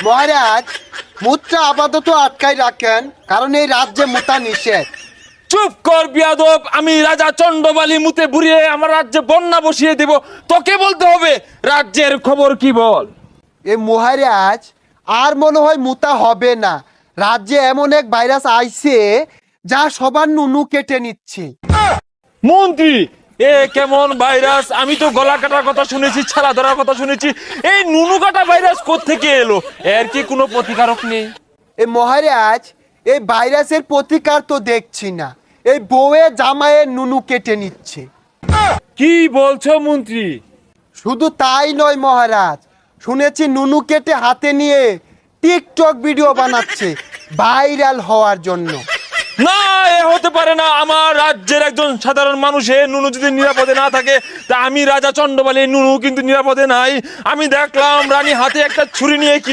মহারাজ, মুদ্রা আপাতত আটকাই রাখেন, কারণ এই রাজ্যে মুতা নিষেধ। চুপ কর বিয়াদব, আমি রাজা চন্ডবালি মুতে বুড়িয়ে আমার রাজ্যে বন্যা বসিয়ে দেব, তোকে বলতে হবে রাজ্যের খবর কি বল। এ মহারাজ, আর মনে হয় মুতা হবে না। রাজ্যে এমন এক ভাইরাস আইছে যা সবার নুনু কেটে নিচ্ছে। মন্ত্রী, এ কেমন ভাইরাস? আমি তো গলা কাটার কথা শুনেছি, ছালা ধরার কথা শুনেছি, এই নুনু কাটা ভাইরাস কোত্থেকে এলো? এর কি কোনো প্রতিকারক নেই? এ মহারাজ, এই ভাইরাসের প্রতিকার তো দেখছি না, এই বউয়ে জামাইয়ের নুনু কেটে নিচ্ছে। কি বলছো মন্ত্রী? শুধু তাই নয় মহারাজ, শুনেছি নুনু কেটে হাতে নিয়ে টিকটক ভিডিও বানাচ্ছে ভাইরাল হওয়ার জন্য। না, এ হতে পারে না। আমার রাজ্যের একজন সাধারণ মানুষের নুনু যদি নিরাপদে না থাকে, তা আমি রাজা চন্ডবালী নুনু কিন্তু নিরাপদে নাই। আমি দেখলাম রানী হাতে একটা ছুরি নিয়ে কি